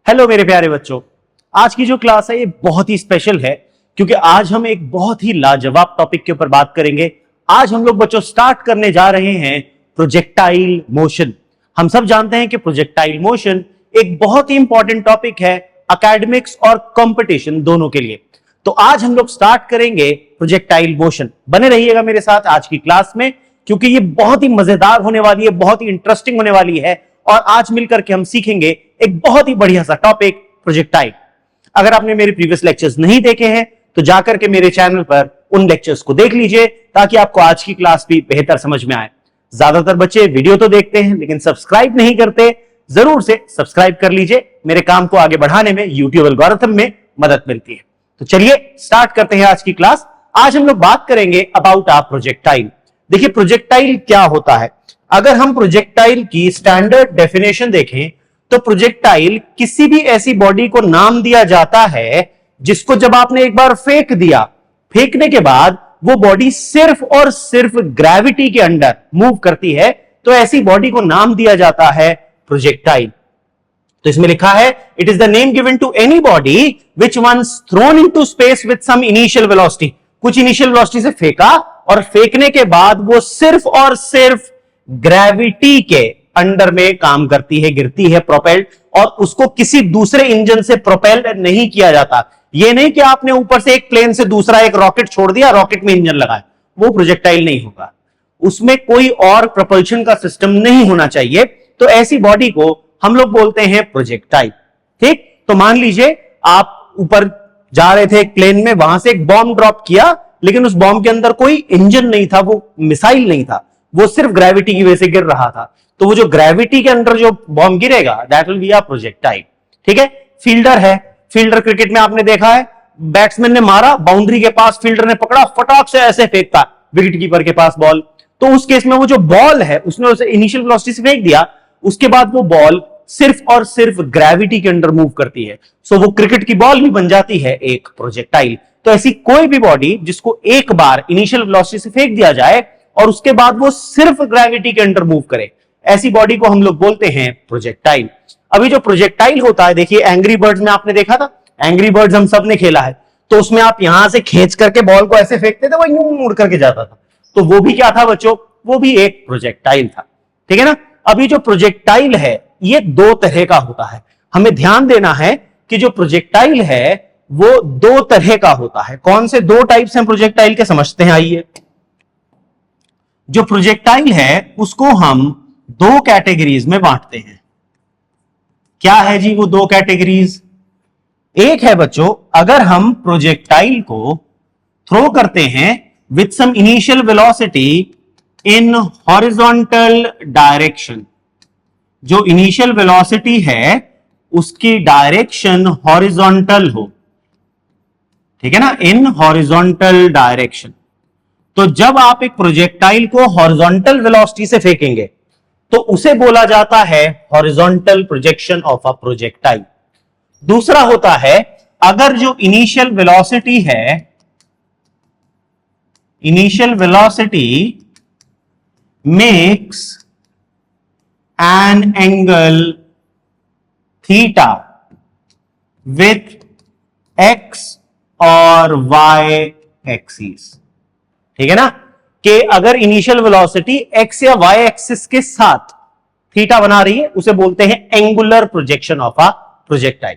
Hello मेरे प्यारे बच्चों, आज की जो क्लास है ये बहुत ही स्पेशल है क्योंकि आज हम एक बहुत ही लाजवाब टॉपिक के ऊपर बात करेंगे। आज हम लोग बच्चों स्टार्ट करने जा रहे हैं प्रोजेक्टाइल मोशन। हम सब जानते हैं कि प्रोजेक्टाइल मोशन एक बहुत ही इंपॉर्टेंट टॉपिक है एकेडमिक्स और कंपटीशन दोनों के लिए। तो आज हम लोग स्टार्ट करेंगे प्रोजेक्टाइल मोशन। बने रहिएगा मेरे साथ आज की क्लास में क्योंकि ये बहुत ही मजेदार होने वाली है, बहुत ही इंटरेस्टिंग होने वाली है और आज मिलकर के हम सीखेंगे एक बहुत ही बढ़िया सा टॉपिक प्रोजेक्टाइल। अगर आपने मेरे प्रीवियस लेक्चर्स नहीं देखे हैं तो जाकर के मेरे चैनल पर उन लेक्चर्स को देख लीजिए ताकि आपको आज की क्लास भी बेहतर समझ में आए। ज्यादातर बच्चे वीडियो तो देखते हैं लेकिन सब्सक्राइब नहीं करते, जरूर से सब्सक्राइब कर लीजिए। मेरे काम को आगे बढ़ाने में यूट्यूब एल्गोरिथम में मदद मिलती है। तो चलिए स्टार्ट करते हैं आज की क्लास। आज हम लोग बात करेंगे अबाउट आ प्रोजेक्टाइल। देखिए प्रोजेक्टाइल क्या होता है। अगर हम प्रोजेक्टाइल की स्टैंडर्ड डेफिनेशन देखें तो प्रोजेक्टाइल किसी भी ऐसी बॉडी को नाम दिया जाता है जिसको जब आपने एक बार फेंक दिया, फेंकने के बाद वो बॉडी सिर्फ और सिर्फ ग्रेविटी के अंडर मूव करती है, तो ऐसी बॉडी को नाम दिया जाता है प्रोजेक्टाइल। तो इसमें लिखा है it is the name given to any body which once thrown into space with some initial velocity. कुछ इनिशियल वेलोसिटी से फेंका और फेंकने के बाद वो सिर्फ और सिर्फ ग्रेविटी के अंडर में काम करती है, गिरती है, प्रोपेल्ड, और उसको किसी दूसरे इंजन से प्रोपेल्ड नहीं किया जाता। ये नहीं कि आपने ऊपर से एक प्लेन से दूसरा एक रॉकेट छोड़ दिया, रॉकेट में इंजन लगाया, वो प्रोजेक्टाइल नहीं होगा। उसमें कोई और प्रपल्शन का सिस्टम नहीं होना चाहिए। तो ऐसी बॉडी को हम लोग बोलते हैं प्रोजेक्टाइल। ठीक, तो मान लीजिए आप ऊपर जा रहे थे एक प्लेन में, वहां से एक बॉम्ब ड्रॉप किया लेकिन उस बॉम्ब के अंदर कोई इंजन नहीं था, वो मिसाइल नहीं था, वो सिर्फ ग्रेविटी की वजह से गिर रहा था। तो वो जो ग्रेविटी के अंदर जो बॉम्ब गिरेगा that will be a projectile. ठीक है, फील्डर है, फील्डर क्रिकेट में आपने देखा है, बैट्समैन ने मारा, बाउंड्री के पास फील्डर ने पकड़ा, फटाक से ऐसे फेंकता विकेट कीपर के पास बॉल। तो उस केस में वो जो बॉल है उसने उसे इनिशियल वेलोसिटी से फेंक दिया, उसके बाद वो बॉल सिर्फ और सिर्फ ग्रेविटी के अंडर मूव करती है। सो वो क्रिकेट की बॉल भी बन जाती है एक प्रोजेक्टाइल। तो ऐसी कोई भी बॉडी जिसको एक बार इनिशियल वेलोसिटी से फेंक दिया जाए और उसके बाद वो सिर्फ ग्रेविटी के अंडर मूव करे, ऐसी बॉडी को हम लोग बोलते हैं प्रोजेक्टाइल। अभी जो प्रोजेक्टाइल होता है, देखिए एंग्री बर्ड्स में आपने देखा था, एंग्री बर्ड्स हम सब ने खेला है, तो उसमें आप यहां से खींच करके बॉल को ऐसे फेंकते थे, वो यूं मुड़ करके जाता था। तो वो भी क्या था बच्चों, वो भी एक प्रोजेक्टाइल था। ठीक है ना। अभी जो प्रोजेक्टाइल है ये दो तरह का होता है। हमें ध्यान देना है कि जो प्रोजेक्टाइल है वो दो तरह का होता है। कौन से दो टाइप्स हैं प्रोजेक्टाइल के, समझते हैं। आइए, जो प्रोजेक्टाइल है उसको हम दो कैटेगरीज में बांटते हैं। क्या है जी वो दो कैटेगरीज? एक है बच्चों, अगर हम प्रोजेक्टाइल को थ्रो करते हैं with some initial velocity in horizontal direction, जो इनिशियल वेलोसिटी है उसकी डायरेक्शन हॉरिजॉन्टल हो, ठीक है ना, इन हॉरिजॉन्टल डायरेक्शन। तो जब आप एक प्रोजेक्टाइल को हॉरिजॉन्टल वेलोसिटी से फेंकेंगे तो उसे बोला जाता है horizontal projection of a projectile. दूसरा होता है, अगर जो इनिशियल वेलोसिटी है, initial velocity makes an angle theta with x और वाई एक्सिस। ठीक है ना, कि अगर इनिशियल वेलोसिटी एक्स या वाई एक्सिस के साथ थीटा बना रही है उसे बोलते हैं angular projection of a projectile.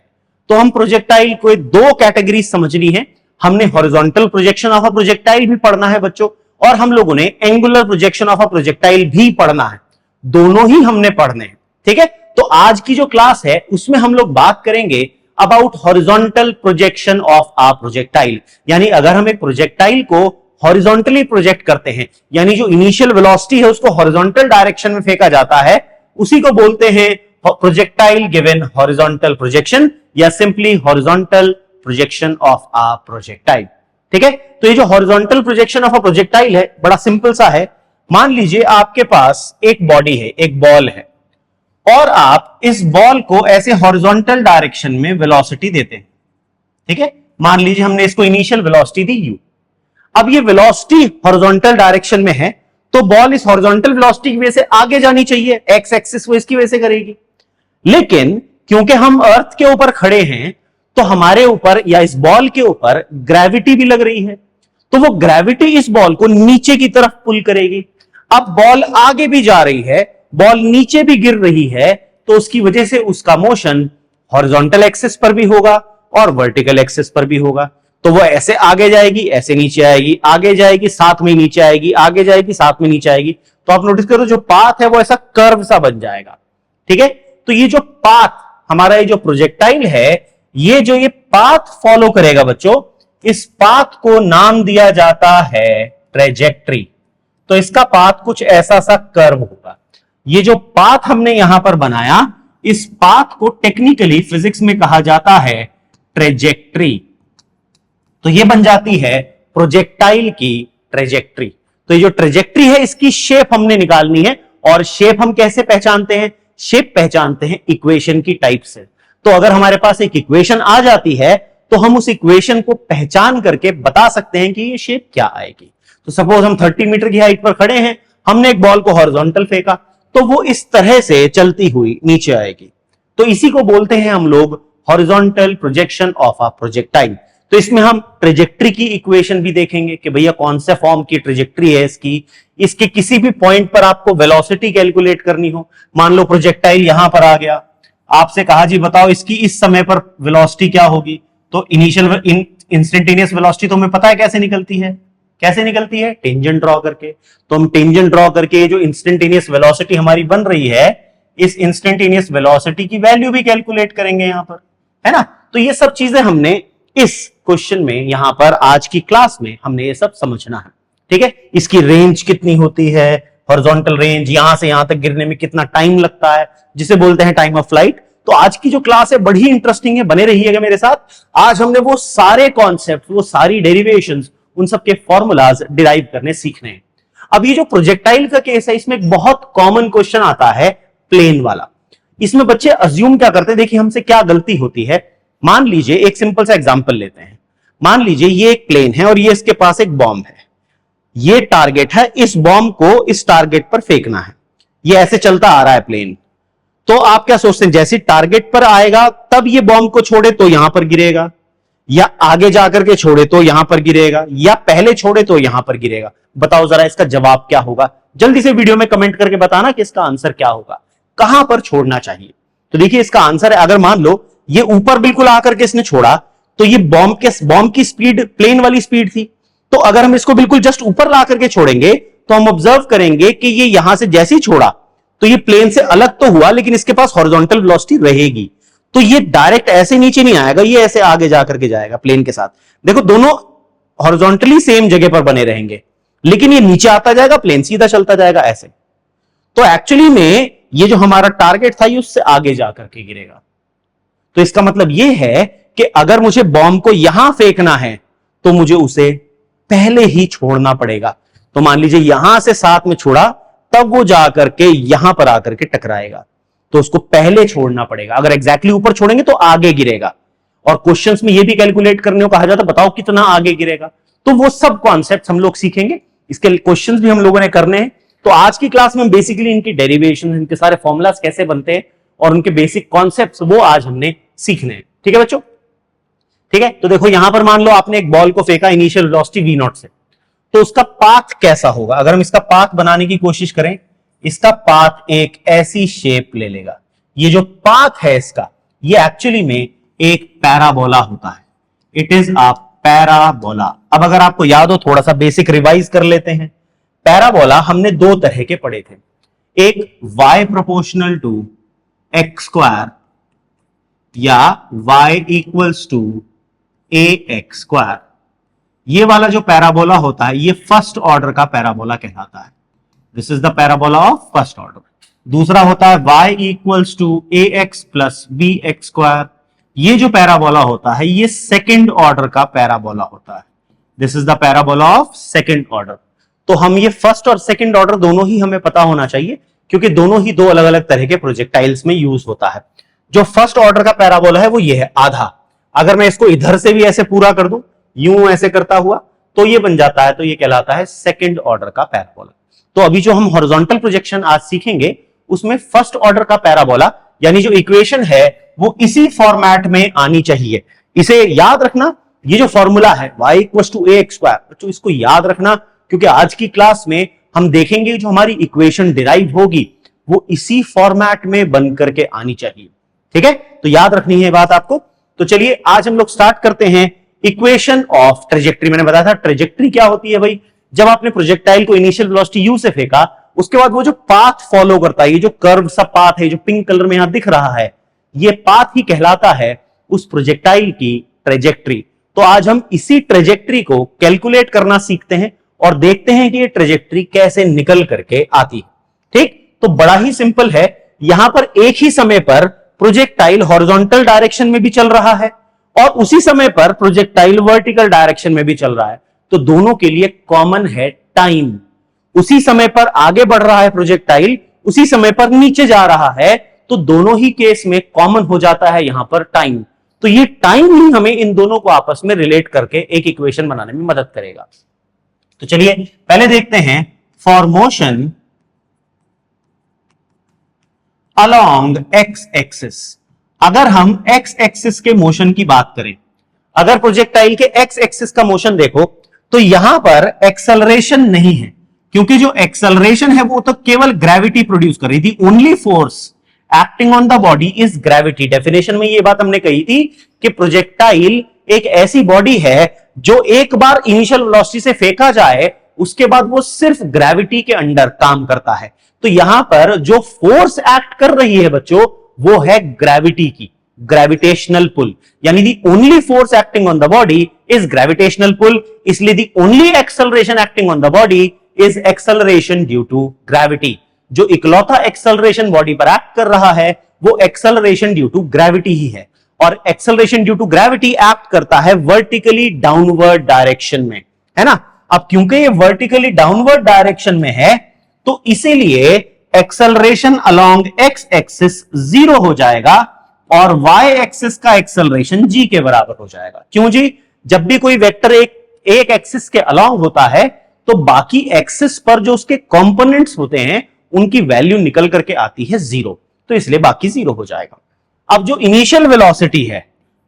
तो हम प्रोजेक्टाइल को दो कैटेगरी समझनी है। हमने horizontal projection of a projectile भी पढ़ना है बच्चों, और हम लोगों ने angular projection of a projectile भी पढ़ना है। दोनों ही हमने पढ़ने हैं। ठीक है, तो आज की जो क्लास है उसमें हम लोग बात करेंगे about horizontal projection of a projectile. यानी अगर हम एक प्रोजेक्टाइल को हॉरिजॉन्टली प्रोजेक्ट करते हैं, यानी जो इनिशियल वेलोसिटी है उसको हॉरिजॉन्टल डायरेक्शन में फेंका जाता है, उसी को बोलते हैं प्रोजेक्टाइल गिवन हॉरिजॉन्टल प्रोजेक्शन या simply horizontal projection of a projectile. ठीक है, तो ये जो horizontal projection of a projectile है बड़ा सिंपल सा है। मान लीजिए आपके पास एक बॉडी है, एक बॉल है, और आप इस बॉल को ऐसे हॉरिजॉन्टल डायरेक्शन में वेलोसिटी देते हैं। ठीक है, मान लीजिए हमने इसको इनिशियल वेलोसिटी दी यू। अब ये वेलोसिटी हॉरिजॉन्टल डायरेक्शन में है तो बॉल इस हॉरिजॉन्टल वेलोसिटी की वजह से आगे जानी चाहिए, एक्स एक्सिस वो इसकी वजह से करेगी। लेकिन क्योंकि हम अर्थ के ऊपर खड़े हैं तो हमारे ऊपर या इस बॉल के ऊपर ग्रेविटी भी लग रही है, तो वो ग्रेविटी इस बॉल को नीचे की तरफ पुल करेगी। अब बॉल आगे भी जा रही है, बॉल नीचे भी गिर रही है, तो उसकी वजह से उसका मोशन हॉरिजॉन्टल एक्सिस पर भी होगा और वर्टिकल एक्सिस पर भी होगा। तो वो ऐसे आगे जाएगी, ऐसे नीचे आएगी, आगे जाएगी साथ में नीचे आएगी, आगे जाएगी साथ में नीचे आएगी। तो आप नोटिस करो जो पाथ है वो ऐसा कर्व सा बन जाएगा। ठीक है, तो ये जो पाथ हमारा ये जो प्रोजेक्टाइल है, ये पाथ फॉलो करेगा बच्चों, इस पाथ को नाम दिया जाता है ट्रेजेक्ट्री। तो इसका पाथ कुछ ऐसा सा कर्व होगा। ये जो पाथ हमने यहां पर बनाया, इस पाथ को टेक्निकली फिजिक्स में कहा जाता है ट्रेजेक्ट्री। तो ये बन जाती है प्रोजेक्टाइल की ट्रेजेक्ट्री। तो ये जो ट्रेजेक्ट्री है इसकी शेप हमने निकालनी है, और शेप हम कैसे पहचानते हैं? शेप पहचानते हैं इक्वेशन की टाइप से। तो अगर हमारे पास एक इक्वेशन आ जाती है तो हम उस इक्वेशन को पहचान करके बता सकते हैं कि ये शेप क्या आएगी। तो सपोज हम 30 मीटर की हाइट पर खड़े हैं, हमने एक बॉल को हॉरिजॉन्टल फेंका, तो वो इस तरह से चलती हुई नीचे आएगी। तो इसी को बोलते हैं हम लोग horizontal projection of a projectile. तो इसमें हम ट्रेजेक्ट्री की इक्वेशन भी देखेंगे कि भैया कौन से फॉर्म की ट्रेजेक्ट्री है इसकी। इसके किसी भी पॉइंट पर आपको वेलोसिटी कैलकुलेट करनी हो, मान लो प्रोजेक्टाइल यहां पर आ गया, आपसे कहा जी बताओ इसकी इस समय पर वेलोसिटी क्या होगी, तो इनिशियल इंस्टेंटेनियस वेलोसिटी तो हमें पता है कैसे निकलती है, कैसे निकलती है? टेंजेंट ड्रॉ करके। तो हम टेंजेंट ड्रॉ करके जो इंस्टेंटेनियस वेलोसिटी हमारी बन रही है, इस इंस्टेंटेनियस वेलोसिटी की वैल्यू भी कैलकुलेट करेंगे यहां पर, है ना। तो ये सब चीजें हमने इस क्वेश्चन में यहां पर आज की क्लास में हमने ये सब समझना है। ठीक है, इसकी रेंज कितनी होती है, हॉरिजॉन्टल रेंज, यहां से यहां तक गिरने में कितना टाइम लगता है, जिसे बोलते हैं टाइम ऑफ फ्लाइट। तो आज की जो क्लास है बड़ी इंटरेस्टिंग है, बने रहिएगा मेरे साथ। आज हमने वो सारे कॉन्सेप्ट, वो सारी डेरिवेशंस, उन सबके फॉर्मूलाज डिराइव करने सीखने हैं। अब ये जो प्रोजेक्टाइल का केस है, इसमें एक बहुत कॉमन क्वेश्चन आता है प्लेन वाला। इसमें बच्चे अज्यूम क्या करते हैं, देखिए हमसे क्या गलती होती है। मान लीजिए एक सिंपल सा एग्जांपल लेते हैं। मान लीजिए ये एक प्लेन है और ये इसके पास एक बॉम्ब है, ये टारगेट है, इस बॉम्ब को इस टारगेट पर फेंकना है। ये ऐसे चलता आ रहा है प्लेन। तो आप क्या सोचते हैं, जैसे टारगेट पर आएगा तब ये बॉम्ब को छोड़े तो यहां पर गिरेगा, या आगे जाकर के छोड़े तो यहां पर गिरेगा, या पहले छोड़े तो यहां पर गिरेगा? बताओ जरा इसका जवाब क्या होगा। जल्दी से वीडियो में कमेंट करके बताना कि इसका आंसर क्या होगा, कहां पर छोड़ना चाहिए। तो देखिए इसका आंसर है, अगर मान लो ये ऊपर बिल्कुल आकर के इसने छोड़ा, तो ये बॉम्ब की स्पीड प्लेन वाली स्पीड थी। तो अगर हम इसको बिल्कुल जस्ट ऊपर ला करके छोड़ेंगे तो हम ऑब्जर्व करेंगे कि ये यहां से जैसे ही छोड़ा तो ये प्लेन से अलग तो हुआ, लेकिन इसके पास हॉरिजॉन्टल वेलोसिटी रहेगी। तो ये डायरेक्ट ऐसे नीचे नहीं आएगा, ये ऐसे आगे जाकर के जाएगा प्लेन के साथ। देखो दोनों हॉरिजॉन्टली सेम जगह पर बने रहेंगे, लेकिन ये नीचे आता जाएगा, प्लेन सीधा चलता जाएगा ऐसे। तो एक्चुअली में ये जो हमारा टारगेट था ये उससे आगे जाकर के गिरेगा। तो इसका मतलब यह है कि अगर मुझे बॉम्ब को यहां फेंकना है तो मुझे उसे पहले ही छोड़ना पड़ेगा। तो मान लीजिए यहां से साथ में छोड़ा, तब वो जाकर के यहां पर आकर के टकराएगा, तो उसको पहले छोड़ना पड़ेगा। अगर एग्जैक्टली ऊपर छोड़ेंगे तो आगे गिरेगा। और क्वेश्चंस में ये भी कैलकुलेट करने को कहा जाता है, बताओ कितना आगे गिरेगा। तो वो सब कॉन्सेप्ट हम लोग सीखेंगे, इसके क्वेश्चंस भी हम लोगों ने करने हैं। तो आज की क्लास में बेसिकली इनकी डेरिवेशन, इनके सारे फॉर्मूलाज कैसे बनते हैं और उनके बेसिक कॉन्सेप्ट्स वो आज हमने सीखने हैं। ठीक है बच्चों, ठीक है। तो देखो यहां पर मान लो आपने एक बॉल को फेंका इनिशियल वेलोसिटी v0 से, तो उसका पाथ कैसा होगा? अगर हम इसका पाथ बनाने की कोशिश करें, इसका पाथ एक ऐसी शेप ले लेगा। ये जो पाथ है इसका, ये एक्चुअली में एक पैराबोला होता है। It is a parabola. अब अगर आपको याद हो, थोड़ा सा बेसिक रिवाइज कर लेते हैं। पैराबोला हमने दो तरह के पढ़े थे, एक y proportional to x square या y equals to a x square. ये वाला जो पैराबोला होता है ये फर्स्ट ऑर्डर का पैराबोला कहलाता है। This is the parabola of first order. दूसरा होता है y equals to a x plus b x square. ये जो पैराबोला होता है ये सेकेंड ऑर्डर का पैराबोला होता है। This is the parabola of second order. तो हम ये फर्स्ट और सेकेंड ऑर्डर दोनों ही हमें पता होना चाहिए, क्योंकि दोनों ही दो अलग अलग तरह के प्रोजेक्टाइल्स में यूज होता है। जो फर्स्ट ऑर्डर का पैराबोला है वो ये है आधा। अगर मैं इसको इधर से भी ऐसे पूरा कर दूं, यूं ऐसे करता हुआ, तो ये बन जाता है, तो ये कहलाता है सेकंड ऑर्डर का पैराबोला। तो अभी जो हम हॉरिजॉन्टल प्रोजेक्शन आज सीखेंगे उसमें फर्स्ट ऑर्डर का पैराबोला यानी जो इक्वेशन है वो इसी फॉर्मेट में आनी चाहिए। इसे याद रखना, ये जो फॉर्मूला है y equals to ax square, बच्चों इसको याद रखना, क्योंकि आज की क्लास में हम देखेंगे जो हमारी इक्वेशन डिराइव होगी वो इसी फॉर्मेट में बन करके आनी चाहिए। ठीक है, तो याद रखनी है बात आपको। तो चलिए आज हम लोग स्टार्ट करते हैं इक्वेशन ऑफ ट्रेजेक्ट्री। मैंने बताया था ट्रेजेक्ट्री क्या होती है भाई, जब आपने प्रोजेक्टाइल को इनिशियल वेलोसिटी u से फेंका, उसके बाद वो जो पाथ फॉलो करता है, ये जो कर्व सा पाथ है जो पिंक कलर में यहां दिख रहा है, ये पाथ ही कहलाता है उस प्रोजेक्टाइल की ट्रेजेक्ट्री। तो आज हम इसी ट्रेजेक्ट्री को कैलकुलेट करना सीखते हैं और देखते हैं कि ये ट्रेजेक्ट्री कैसे निकल करके आती है। ठीक, तो बड़ा ही सिंपल है। यहां पर एक ही समय पर प्रोजेक्टाइल हॉरिजॉन्टल डायरेक्शन में भी चल रहा है और उसी समय पर प्रोजेक्टाइल वर्टिकल डायरेक्शन में भी चल रहा है। तो दोनों के लिए कॉमन है टाइम। उसी समय पर आगे बढ़ रहा है प्रोजेक्टाइल, उसी समय पर नीचे जा रहा है, तो दोनों ही केस में कॉमन हो जाता है यहां पर टाइम। तो ये टाइम ही हमें इन दोनों को आपस में रिलेट करके एक इक्वेशन बनाने में मदद करेगा। तो चलिए पहले देखते हैं for motion along x axis. अगर हम एक्स एक्सिस के मोशन की बात करें, अगर प्रोजेक्टाइल के एक्स एक्सिस का मोशन देखो तो यहां पर एक्सेलरेशन नहीं है, क्योंकि जो एक्सेलरेशन है वो तो केवल ग्रेविटी प्रोड्यूस कर रही थी। Only force acting on the body is gravity. Definition में ये बात हमने कही थी कि प्रोजेक्टाइल एक ऐसी बॉडी है जो एक बार इनिशियल वेलोसिटी से फेंका जाए उसके बाद वो सिर्फ ग्रेविटी के अंडर काम करता है। तो यहां पर जो फोर्स एक्ट कर रही है बच्चों वो है ग्रेविटी की, ग्रेविटेशनल पुल, यानी the only force acting on the body is gravitational pull. इसलिए the only acceleration acting on the body is acceleration due to gravity. जो इकलौता एक्सेलरेशन बॉडी पर एक्ट कर रहा है वो एक्सेलरेशन ड्यू टू ग्रेविटी ही है, और acceleration due to gravity act करता है वर्टिकली डाउनवर्ड डायरेक्शन में, है ना। अब क्योंकि ये वर्टिकली डाउनवर्ड डायरेक्शन में है तो इसीलिए एक्सेलरेशन अलोंग एक्स एक्सिस 0 हो जाएगा और वाई एक्सिस का एक्सेलरेशन g के बराबर हो जाएगा। क्यों जी? जब भी कोई वेक्टर एक एक्सिस के अलोंग होता है तो बाकी एक्सिस पर जो उसके कंपोनेंट्स होते हैं उनकी वैल्यू निकल करके आती है 0, तो इसलिए बाकी 0 हो जाएगा। अब जो इनिशियल वेलोसिटी है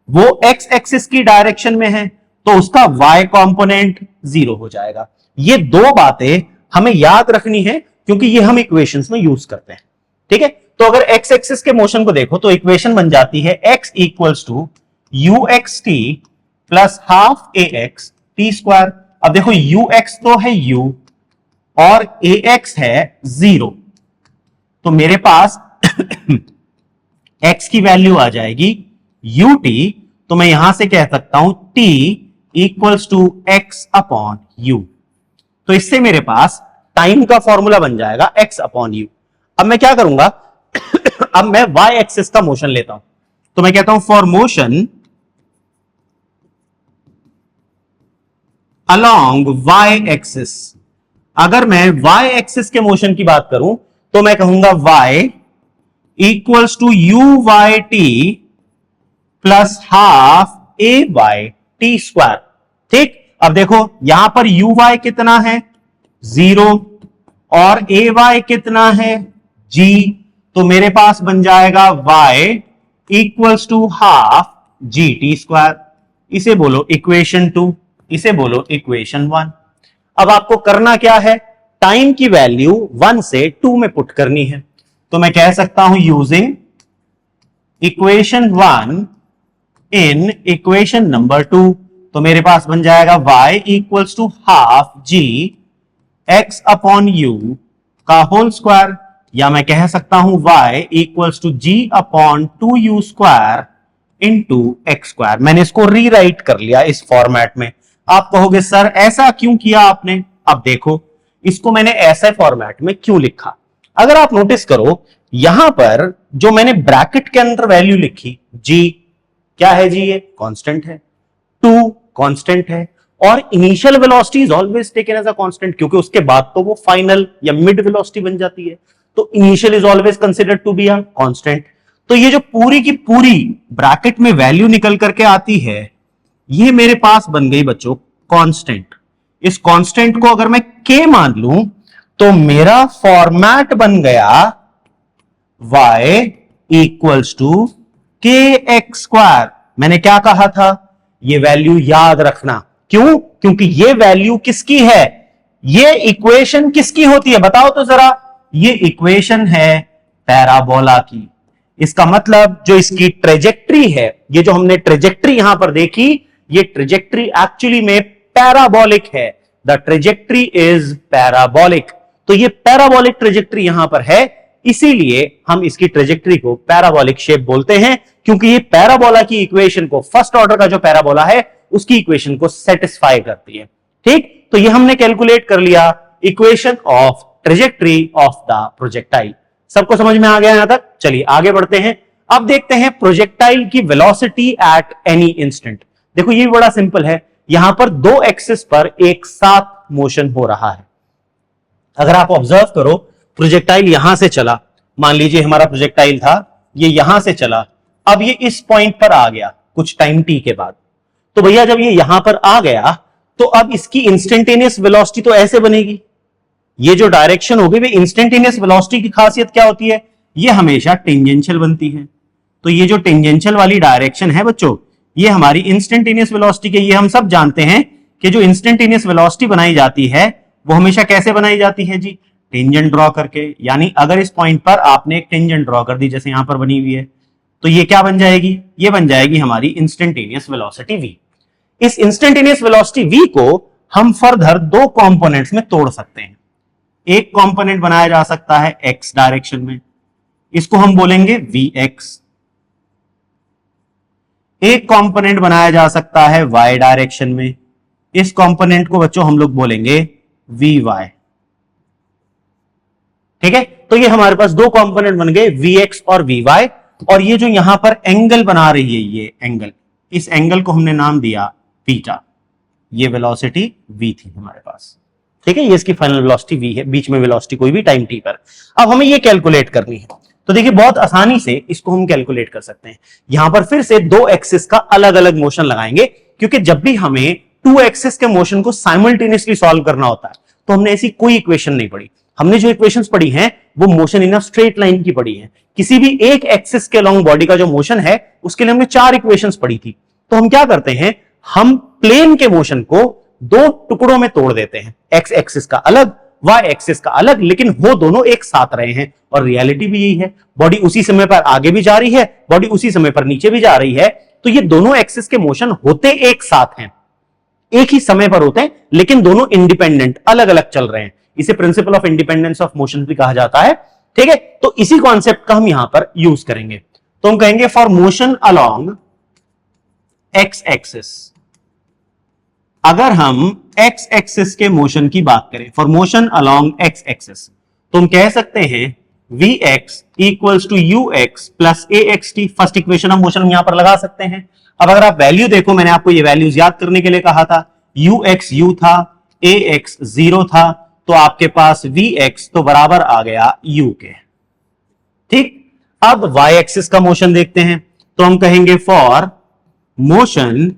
वो एक्स एक्सिस की डायरेक्शन में है तो उसका y कंपोनेंट 0 हो जाएगा। ये दो बातें हमें याद रखनी है क्योंकि ये हम इक्वेशंस में यूज करते हैं। ठीक है, तो अगर एक्स एक्सिस के मोशन को देखो तो इक्वेशन बन जाती है x equals to ux t plus half ax t square. अब देखो ux तो है u और ax है 0, तो मेरे पास x की वैल्यू आ जाएगी ut, तो मैं यहां से कह सकता हूं t equals to x upon u। तो इससे मेरे पास टाइम का फॉर्मूला बन जाएगा x अपॉन u। अब मैं क्या करूंगा अब मैं y एक्सिस का मोशन लेता हूं, तो मैं कहता हूं for motion along y axis. अगर मैं y एक्सिस के मोशन की बात करूं तो मैं कहूंगा y equals to u y t plus half a y t square. ठीक, अब देखो यहां पर u y कितना है 0 और a y कितना है g, तो मेरे पास बन जाएगा y equals to half g t square. इसे बोलो इक्वेशन 2, इसे बोलो इक्वेशन 1। अब आपको करना क्या है, टाइम की वैल्यू 1 से 2 में पुट करनी है, तो मैं कह सकता हूं using equation 1 in equation number 2, तो मेरे पास बन जाएगा y equals to half g x upon u का होल स्क्वायर, या मैं कह सकता हूं y equals to g upon 2u square into x square. मैंने इसको रीराइट कर लिया इस फॉर्मेट में। आप कहोगे सर ऐसा क्यों किया आपने? अब देखो इसको मैंने ऐसे फॉर्मेट में क्यों लिखा। अगर आप नोटिस करो यहां पर जो मैंने ब्रैकेट के अंदर वैल्यू लिखी g, क्या है जी? ये कांस्टेंट है, 2 कांस्टेंट है, और initial velocity is always taken as a constant, क्योंकि उसके बाद तो वो फाइनल या मिड वेलोसिटी बन जाती है, तो initial is always considered to be a constant. तो ये जो पूरी की पूरी ब्रैकेट में वैल्यू निकल करके आती है ये मेरे पास बन गई बच्चों कांस्टेंट। इस कांस्टेंट को अगर मैं k मान लूं तो मेरा फॉर्मेट बन गया y इक्वल्स टू के एक्स स्क्वायर। मैंने क्या कहा था, ये वैल्यू याद रखना। क्यों? क्योंकि ये वैल्यू किसकी है, ये इक्वेशन किसकी होती है, बताओ तो जरा। ये इक्वेशन है पैराबोला की। इसका मतलब जो इसकी ट्रेजेक्ट्री है, ये जो हमने ट्रेजेक्ट्री यहां पर देखी, ये ट्रेजेक्ट्री एक्चुअली में पैराबोलिक है। The trajectory is parabolic. तो ये पैराबोलिक ट्रेजेक्ट्री यहां पर है, इसीलिए हम इसकी ट्रेजेक्ट्री को पैराबोलिक शेप बोलते हैं, क्योंकि ये पैराबोला की इक्वेशन को, फर्स्ट ऑर्डर का जो पैराबोला है उसकी इक्वेशन को सेटिस्फाई करती है। ठीक, तो ये हमने कैलकुलेट कर लिया, equation of trajectory of the projectile. सबको समझ में आ गया यहां तक? चलिए आगे बढ़ते हैं। अब देखते हैं प्रोजेक्टाइल की वेलोसिटी एट एनी इंस्टेंट। देखो ये बड़ा सिंपल है, यहां पर दो एक्सिस पर एक साथ मोशन हो रहा है। अगर आप ऑब्जर्व करो, प्रोजेक्टाइल यहां से चला, मान लीजिए हमारा प्रोजेक्टाइल था, ये यहां से चला, अब ये इस पॉइंट पर आ गया कुछ टाइम टी के बाद। तो भैया जब ये यहां पर आ गया तो अब इसकी इंस्टेंटेनियस वेलोसिटी तो ऐसे बनेगी। ये जो डायरेक्शन होगी वे इंस्टेंटेनियस वेलोसिटी की खासियत क्या होती है, ये हमेशा टेंजेंशियल बनती है। तो ये जो टेंजेंशियल वाली डायरेक्शन है बच्चों, ये हमारी इंस्टेंटेनियस वेलोसिटी के, ये हम सब जानते हैं कि जो इंस्टेंटेनियस वेलोसिटी बनाई जाती है वो हमेशा कैसे बनाई जाती है जी, टेंजेंट ड्रॉ करके। यानी अगर इस पॉइंट पर आपने एक टेंजेंट ड्रॉ कर दी, जैसे यहां पर बनी हुई है, तो ये क्या बन जाएगी, ये बन जाएगी हमारी इंस्टेंटेनियस वेलोसिटी v। इस इंस्टेंटेनियस वेलोसिटी v को हम फर्दर दो कंपोनेंट्स में तोड़ सकते हैं। एक कंपोनेंट बनाया जा सकता है x डायरेक्शन में, इसको हम बोलेंगे vx। एक कंपोनेंट बनाया जा सकता है y डायरेक्शन में, इस कंपोनेंट को बच्चों हम लोग बोलेंगे vy। ठीक है, तो ये हमारे पास दो कंपोनेंट बन गए vx और vy। और ये जो यहां पर एंगल बना रही है, ये एंगल, इस एंगल को हमने नाम दिया बीटा। ये वेलोसिटी v थी हमारे पास। ठीक है, ये इसकी फाइनल वेलोसिटी v है, बीच में वेलोसिटी कोई भी टाइम t पर। अब हमें ये कैलकुलेट करनी है, तो देखिए बहुत आसानी से इसको हम कैलकुलेट कर सकते हैं। यहां पर फिर से दो एक्सिस का अलग अलग मोशन लगाएंगे, क्योंकि जब भी हमें टू एक्सिस के मोशन को साइमल्टेनियसली सॉल्व करना होता है तो हमने ऐसी कोई इक्वेशन नहीं पढ़ी। हमने जो इक्वेशंस पढ़ी हैं वो motion in a straight line की पढ़ी है। किसी भी एक एक्सिस के अलोंग बॉडी का जो मोशन है उसके लिए हमने चार इक्वेशंस पढ़ी थी। तो हम क्या करते हैं, हम प्लेन के मोशन को दो टुकड़ों में तोड़ देते हैं, एक्स एक्सिस का अलग, वाई एक्सिस का अलग, लेकिन वो दोनों एक साथ रहे हैं। और रियलिटी भी यही है, बॉडी उसी समय पर आगे भी जा रही है, बॉडी उसी समय पर नीचे भी जा रही है। तो ये दोनों एक्सिस के मोशन होते एक साथ हैं, एक ही समय पर होते हैं, लेकिन दोनों इंडिपेंडेंट अलग अलग चल रहे हैं। इसे principle of independence of motion भी कहा जाता है। ठीक है, तो इसी कॉन्सेप्ट का हम यहां पर यूज करेंगे। तो हम कहेंगे for motion along x axis, अगर हम एक्स एक्सिस के मोशन की बात करें, for motion along x axis, तो हम कह सकते हैं vx equals to ux plus axt। First equation of motion हम यहां पर लगा सकते हैं। अब अगर आप वैल्यू देखो, मैंने आपको ये वैल्यूज याद करने के लिए कहा था, ux u था, ax 0 था, तो आपके पास vx तो बराबर आ गया u के। ठीक, अब y एक्सिस का मोशन देखते हैं, तो हम कहेंगे for motion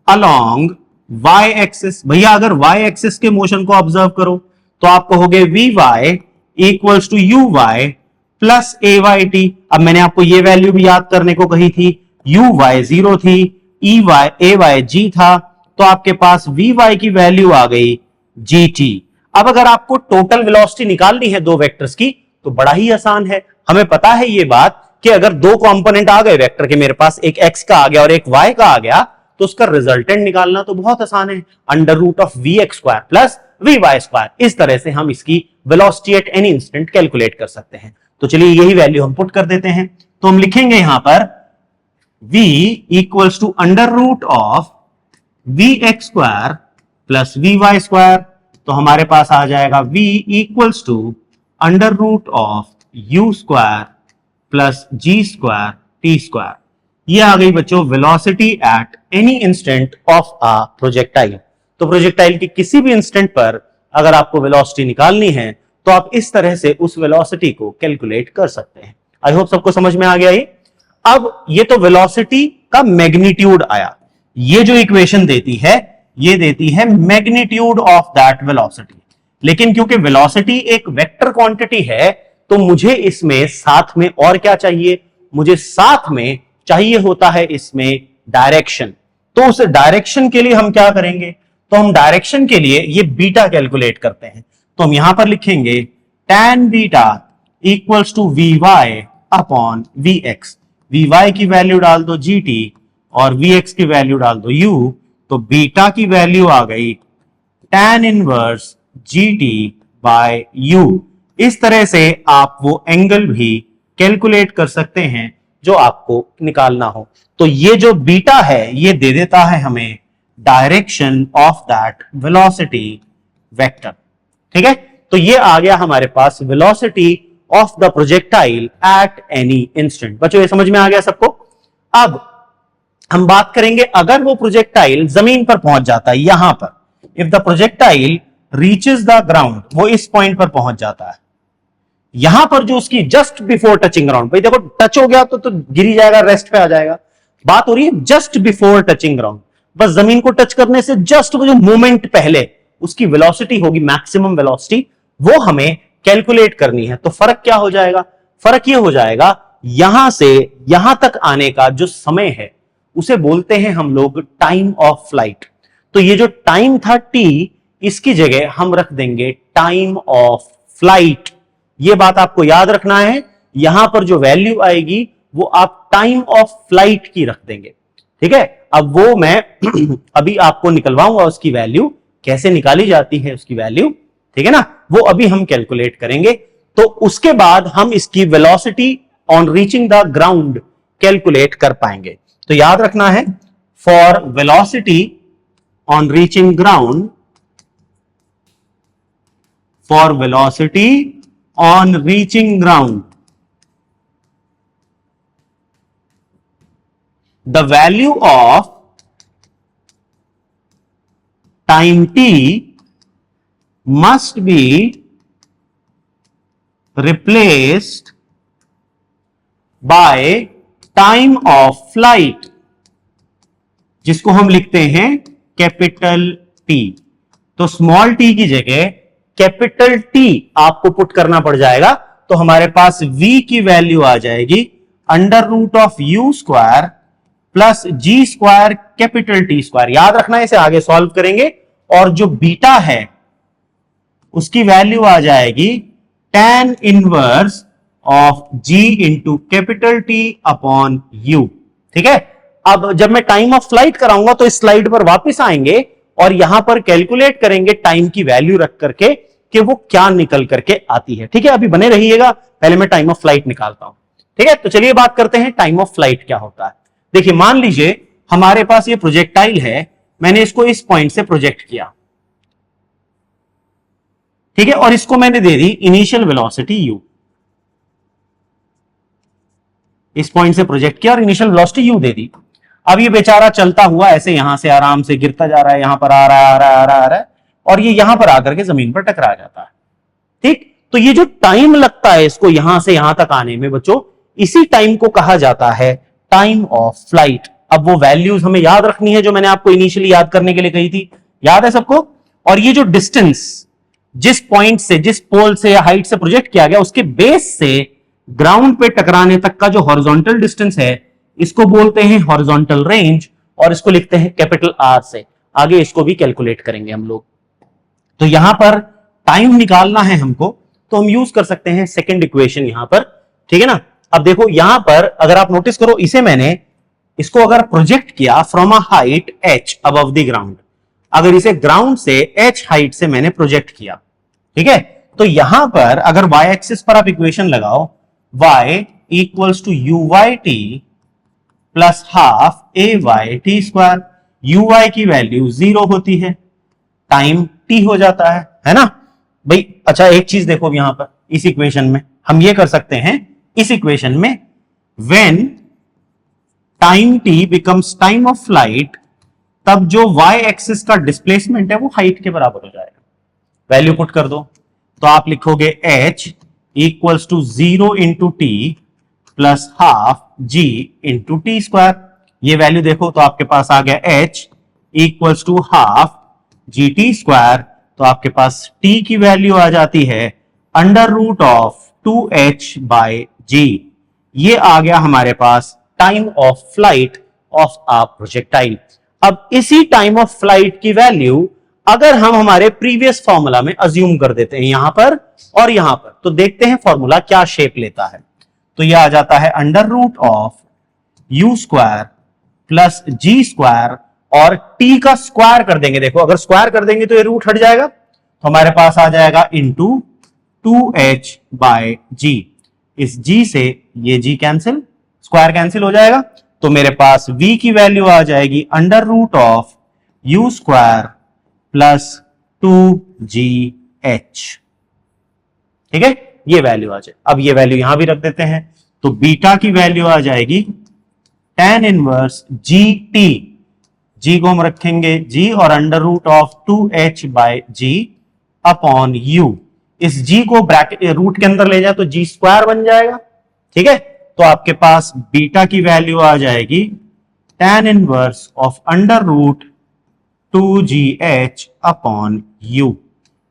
along y axis. भैया अगर y एक्सिस के मोशन को ऑब्जर्व करो तो आप कहोगे vy equals to uy plus ayt। अब मैंने आपको ये वैल्यू भी याद करने को कही थी, uy 0 थी, ay g था, तो आपके पास vy की वैल्यू आ गई gt। अब अगर आपको टोटल वेलोसिटी निकालनी है दो वेक्टर्स की, तो बड़ा ही आसान है। हमें पता है ये बात कि अगर दो कंपोनेंट आ गए वेक्टर के, मेरे पास एक x का आ गया और एक y का आ गया, तो उसका रिजल्टेंट निकालना तो बहुत आसान है, under root of vx square plus vy square. इस तरह से हम इसकी velocity at any instant calculate कर सकते हैं। तो चलिए यही वैल्यू हम पुट कर देते हैं। तो हम लिखेंगे यहां पर v equals to under root of vx square plus vy square. तो हमारे पास आ जाएगा v equals to under root of u square plus g square t square. ये आ गई बच्चों velocity at any instant of a projectile. तो प्रोजेक्टाइल की किसी भी इंस्टेंट पर अगर आपको वेलोसिटी निकालनी है तो आप इस तरह से उस वेलोसिटी को कैलकुलेट कर सकते हैं। आई होप सबको समझ में आ गया ये। अब ये तो वेलोसिटी का मैग्नीट्यूड आया, ये जो इक्वेशन देती है ये देती है मैग्नीट्यूड ऑफ दैट वेलोसिटी। लेकिन क्योंकि वेलोसिटी एक वेक्टर क्वांटिटी है, तो मुझे इसमें साथ में और क्या चाहिए, मुझे साथ में चाहिए होता है इसमें डायरेक्शन। तो उस डायरेक्शन के लिए हम क्या करेंगे, तो हम डायरेक्शन के लिए ये बीटा कैलकुलेट करते हैं। तो हम यहां पर लिखेंगे tan beta equals to v y upon v x. V y की वैल्यू डाल दो gt और वी एक्स की वैल्यू डाल दो u। तो बीटा की वैल्यू आ गई tan inverse gt by u। इस तरह से आप वो एंगल भी कैलकुलेट कर सकते हैं जो आपको निकालना हो। तो ये जो बीटा है ये दे देता है हमें direction of that velocity vector. ठीक है, तो ये आ गया हमारे पास velocity of the projectile at any instant. बच्चों ये समझ में आ गया सबको। अब हम बात करेंगे अगर वो प्रोजेक्टाइल जमीन पर पहुंच जाता है, यहां पर if the projectile reaches the ground, वो इस पॉइंट पर पहुंच जाता है, यहां पर जो उसकी जस्ट बिफोर टचिंग ग्राउंड, भाई देखो टच हो गया तो गिरी जाएगा, रेस्ट पे आ जाएगा। बात हो रही है जस्ट बिफोर टचिंग ग्राउंड, बस जमीन को टच करने से जस्ट वो जो मोमेंट पहले उसकी वेलोसिटी होगी, मैक्सिमम वेलोसिटी, वो हमें कैलकुलेट करनी है। तो फर्क क्या हो जाएगा, फर्क ये हो जाएगा यहां से यहां तक आने का जो समय है उसे बोलते हैं हम लोग टाइम ऑफ फ्लाइट। तो ये जो टाइम था t, इसकी जगह हम रख देंगे टाइम ऑफ फ्लाइट। ये बात आपको याद रखना है, यहां पर जो वैल्यू आएगी वो आप टाइम ऑफ फ्लाइट की रख देंगे। ठीक है, अब वो मैं अभी आपको निकलवाऊंगा उसकी वैल्यू, कैसे निकाली जाती है उसकी वैल्यू, ठीक है ना, वो अभी हम कैलकुलेट करेंगे। तो उसके बाद हम इसकी velocity on reaching the ground calculate कर पाएंगे। तो याद रखना है, for velocity on reaching ground, for velocity on reaching ground, the value of time t must be replaced by time of flight, जिसको हम लिखते हैं कैपिटल T। तो स्मॉल t की जगह कैपिटल T आपको पुट करना पड़ जाएगा। तो हमारे पास v की वैल्यू आ जाएगी under root of u square plus g square capital t square. याद रखना है, इसे आगे सॉल्व करेंगे। और जो बीटा है उसकी वैल्यू आ जाएगी tan inverse of g into capital T upon u। ठीक है, अब जब मैं टाइम ऑफ फ्लाइट कराऊंगा तो इस स्लाइड पर वापस आएंगे और यहां पर कैलकुलेट करेंगे टाइम की वैल्यू रख करके कि वो क्या निकल करके आती है। ठीक है, अभी बने रहिएगा, पहले मैं टाइम ऑफ फ्लाइट निकालता हूं। ठीक है, तो चलिए बात करते हैं टाइम ऑफ फ्लाइट क्या होता है। देखिए, मान लीजिए हमारे पास ये प्रोजेक्टाइल है, मैंने इसको इस पॉइंट से प्रोजेक्ट किया, ठीक है, और इसको मैंने दे दी इनिशियल वेलोसिटी u। इस पॉइंट से प्रोजेक्ट किया और इनिशियल वेलोसिटी u दे दी। अब ये बेचारा चलता हुआ ऐसे यहां से आराम से गिरता जा रहा है, यहां पर आ रहा है, आ रहा है, आ रहा है, आ रहा है, और ये यहां पर आकर के जमीन पर टकरा जाता है। ठीक, तो ये जो टाइम लगता है इसको यहां से यहां तक आने में बच्चों, इसी टाइम को कहा जाता है टाइम ऑफ फ्लाइट। अब वो वैल्यूज हमें याद रखनी है जो मैंने आपको इनिशियली याद करने के लिए कही थी, याद है सबको। और ये जो डिस्टेंस जिस पॉइंट से, जिस पोल से या हाइट से प्रोजेक्ट किया गया, उसके बेस से ग्राउंड पे टकराने तक का जो हॉरिजॉन्टल डिस्टेंस है, इसको बोलते हैं हॉरिजॉन्टल रेंज, और इसको लिखते हैं कैपिटल आर से। आगे इसको भी कैलकुलेट करेंगे हम लोग। तो यहां पर टाइम निकालना है हमको, तो हम यूज कर सकते हैं सेकेंड इक्वेशन यहां पर। ठीक है ना, अब देखो यहां पर अगर आप नोटिस करो, इसे मैंने इसको अगर प्रोजेक्ट किया from a height h above the ground, अगर इसे ग्राउंड से h हाइट से मैंने प्रोजेक्ट किया, ठीक है, तो यहां पर अगर y एक्सिस पर आप इक्वेशन लगाओ, y equals to u y t plus half a y t square. U y की वैल्यू 0 होती है, टाइम t हो जाता है ना भाई। अच्छा, एक चीज देखो यहां पर इस इक्वेशन में हम ये कर सकते हैं, इस इक्वेशन में when time t becomes time of flight, तब जो y एक्सिस का डिस्प्लेसमेंट है वो हाइट के बराबर हो जाएगा। वैल्यू पुट कर दो, तो आप लिखोगे h equals to 0 into t plus half g into t square. ये वैल्यू देखो तो आपके पास आ गया h equals to half g t square. तो आपके पास t की वैल्यू आ जाती है under root of 2h by g। ये आ गया हमारे पास time of flight of a projectile. अब इसी टाइम ऑफ फ्लाइट की वैल्यू अगर हम हमारे प्रीवियस फॉर्मूला में अज्यूम कर देते हैं यहां पर और यहां पर, तो देखते हैं फॉर्मूला क्या शेप लेता है। तो यह आ जाता है under root of u square plus g square और टी का स्क्वायर कर देंगे। देखो अगर स्क्वायर कर देंगे तो ये रूट हट जाएगा, तो हमारे पास आ जाएगा इंटू 2h बाय जी। इस g से ये g कैंसिल, स्क्वायर कैंसिल हो जाएगा, तो मेरे पास v की वैल्यू आ जाएगी under root of u square plus 2gh। ठीक है, ये वैल्यू आ जाए। अब ये वैल्यू यहां भी रख देते हैं, तो बीटा की वैल्यू आ जाएगी tan इनवर्स gt। g को हम रखेंगे g और under root of 2h by g upon u। इस g को ब्रैकेट रूट के अंदर ले जाए तो g स्क्वायर बन जाएगा। ठीक है, तो आपके पास बीटा की वैल्यू आ जाएगी tan inverse of under root 2gh upon u।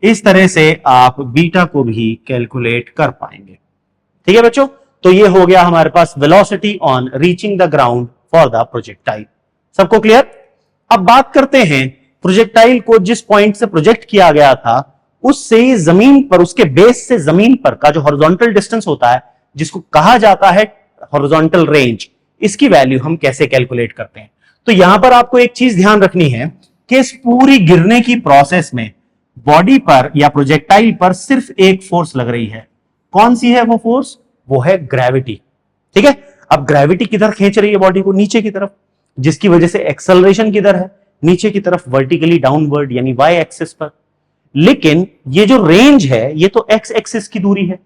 इस तरह से आप बीटा को भी कैलकुलेट कर पाएंगे। ठीक है बच्चों, तो ये हो गया हमारे पास velocity on reaching the ground for the projectile. सबको क्लियर? अब बात करते हैं प्रोजेक्टाइल को जिस पॉइंट से प्रोजेक्ट किया गया था उससे जमीन पर, उसके बेस से जमीन पर का जो हॉरिजॉन्टल डिस्टेंस होता है जिसको कहा जाता है हॉरिजॉन्टल रेंज, इसकी वैल्यू हम कैसे कैलकुलेट करते हैं। तो यहां पर आपको एक चीज ध्यान रखनी है कि इस पूरी गिरने की प्रोसेस में बॉडी पर या प्रोजेक्टाइल पर सिर्फ एक फोर्स लग रही है। कौन सी है वो फोर्स? वो है ग्रेविटी। ठीक है, अब ग्रेविटी किधर खींच रही है बॉडी को? नीचे की तरफ, जिसकी वजह से एक्सेलरेशन किधर है? नीचे की तरफ, वर्टिकली डाउनवर्ड यानी वाई एक्सिस पर। लेकिन ये जो रेंज है ये तो एक्स एक्सिस की दूरी है।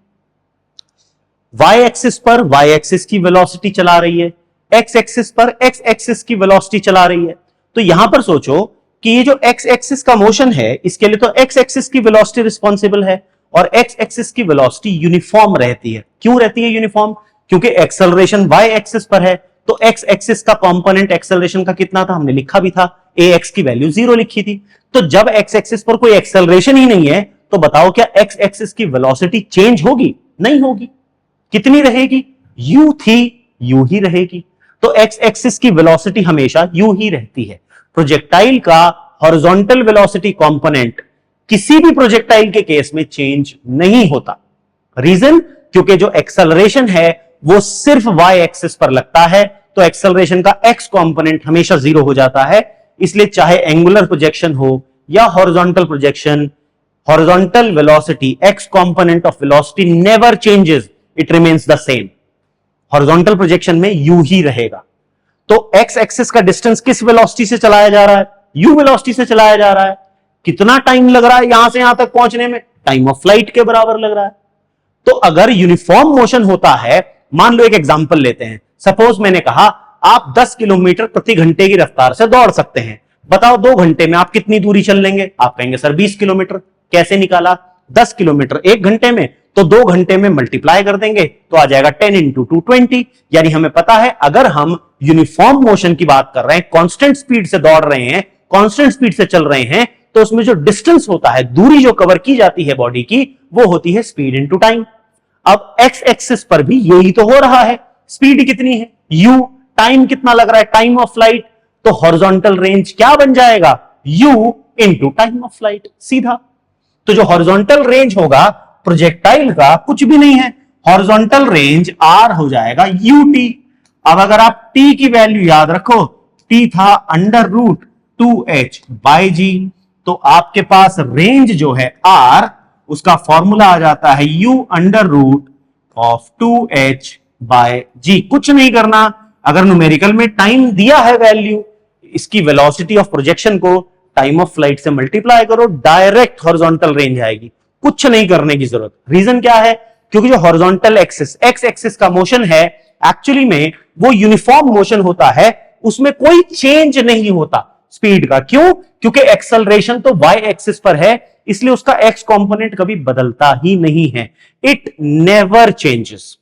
वाई एक्सिस पर वाई एक्सिस की वेलोसिटी चला रही है, एक्स एक्सिस पर एक्स एक्सिस की वेलोसिटी चला रही है। तो यहां पर सोचो कि ये जो एक्स एक्सिस का मोशन है इसके लिए तो एक्स एक्सिस की वेलोसिटी रिस्पॉन्सिबल है और एक्स एक्सिस की वेलोसिटी यूनिफॉर्म रहती है। क्यों रहती है यूनिफॉर्म? क्योंकि एक्सेलरेशन वाई एक्सिस पर है, तो एक्स एक्सिस का कंपोनेंट एक्सेलरेशन का कितना था? हमने लिखा भी था, ए एक्स की वैल्यू 0 लिखी थी। तो जब एक्स एक्सिस पर कोई एक्सेलरेशन ही नहीं है तो बताओ क्या एक्स एक्सिस की वेलोसिटी चेंज होगी? नहीं होगी। कितनी रहेगी? यू थी, यू ही रहेगी। तो एक्स एक्सिस की वेलोसिटी हमेशा यू ही रहती है। प्रोजेक्टाइल का हॉरिजॉन्टल वेलोसिटी कंपोनेंट किसी भी प्रोजेक्टाइल के केस में चेंज नहीं होता। रीजन? क्योंकि जो एक्सेलरेशन है वो सिर्फ वाई एक्सिस पर लगता है, तो एक्सेलरेशन का एक्स कंपोनेंट हमेशा 0 हो जाता है। इसलिए चाहे एंगुलर प्रोजेक्शन हो या horizontal projection, horizontal velocity, x component of velocity never changes, it remains the same. Horizontal projection में यू ही रहेगा। तो एक्स एक्सिस का डिस्टेंस किस वेलोसिटी से चलाया जा रहा है? यू वेलोसिटी से चलाया जा रहा है। कितना टाइम लग रहा है यहां से यहां तक पहुंचने में? टाइम ऑफ फ्लाइट के बराबर लग रहा है। तो अगर यूनिफॉर्म मोशन होता है, मान लो एक एग्जांपल लेते हैं, सपोज मैंने कहा आप 10 किलोमीटर प्रति घंटे की रफ्तार से दौड़ सकते हैं। बताओ 2 घंटे में आप कितनी दूरी चल लेंगे? आप कहेंगे सर 20 किलोमीटर। कैसे निकाला? 10 किलोमीटर 1 घंटे में, तो 2 घंटे में मल्टीप्लाई कर देंगे तो आ जाएगा 10 इंटू 220। यानी हमें पता है अगर हम यूनिफॉर्म मोशन की बात कर रहे हैं, कांस्टेंट स्पीड से दौड़ रहे हैं, कांस्टेंट स्पीड से चल रहे हैं, तो उसमें जो डिस्टेंस होता है, दूरी जो कवर की जाती है बॉडी की, वो होती है स्पीड इंटू टाइम। अब एक्स एक्सिस पर भी यही तो हो रहा है। स्पीड कितनी है? यू। टाइम कितना लग रहा है? Time of flight. तो हॉरिजॉन्टल रेंज क्या बन जाएगा? You into time of flight, सीधा। तो जो हॉरिजॉन्टल रेंज होगा प्रोजेक्टाइल का कुछ भी नहीं है, हॉरिजॉन्टल रेंज आर हो जाएगा यूटी। अब अगर आप टी की वैल्यू याद रखो, टी था अंडर रूट 2h बाई जी, तो आपके पास रेंज जो है आर, उसका फॉर्मूला आ जाता है u under root of 2h by g. कुछ नहीं करना, अगर न्यूमेरिकल में टाइम दिया है वैल्यू, इसकी वेलोसिटी ऑफ प्रोजेक्शन को टाइम ऑफ फ्लाइट से मल्टीप्लाई करो, डायरेक्ट हॉरिजॉन्टल रेंज आएगी। कुछ नहीं करने की जरूरत। रीजन क्या है? क्योंकि जो हॉरिजॉन्टल एक्सिस, एक्स एक्सिस का मोशन है, एक्चुअली में वो यूनिफॉर्म मोशन होता है, उसमें कोई चेंज नहीं होता स्पीड का। क्यों? क्योंकि एक्सेलरेशन तो वाई एक्सिस पर है, इसलिए उसका एक्स कंपोनेंट कभी बदलता ही नहीं है। It never changes.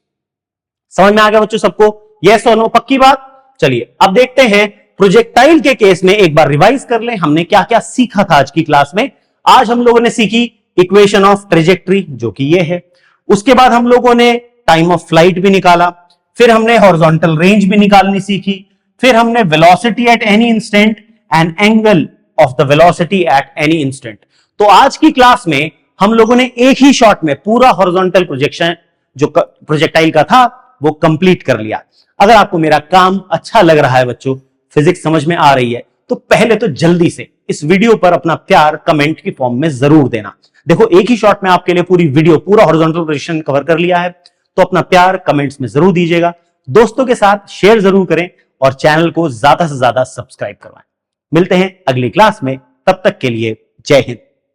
समझ में आ गया बच्चों सबको? यस और नो? पक्की बात। चलिए अब देखते हैं प्रोजेक्टाइल के केस में, एक बार रिवाइज कर लें हमने क्या क्या सीखा था आज की क्लास में। आज हम लोगों ने सीखी इक्वेशन ऑफ ट्रेजेक्ट्री, जो कि ये है। उसके बाद हम लोगों ने टाइम ऑफ फ्लाइट भी निकाला, फिर हमने हॉरिजॉन्टल रेंज भी निकालनी सीखी, फिर हमने velocity at any instant and angle of the velocity at any instant. तो आज की क्लास में हम लोगों ने एक ही शॉट में पूरा हॉरिजॉन्टल प्रोजेक्शन जो प्रोजेक्टाइल का था वो कंप्लीट कर लिया। अगर आपको मेरा काम अच्छा लग रहा है बच्चों, फिजिक्स समझ में आ रही है, तो पहले तो जल्दी से इस वीडियो पर अपना प्यार कमेंट की फॉर्म में जरूर देना। देखो एक ही शॉट में आपके लिए पूरी वीडियो पूरा हॉरिजॉन्टल प्रोजेक्शन कवर कर लिया है, तो अपना प्यार कमेंट्स में जरूर दीजिएगा, दोस्तों के साथ शेयर जरूर करें और चैनल को ज्यादा से ज्यादा सब्सक्राइब करवाएं। मिलते हैं अगली क्लास में, तब तक के लिए जय हिंद।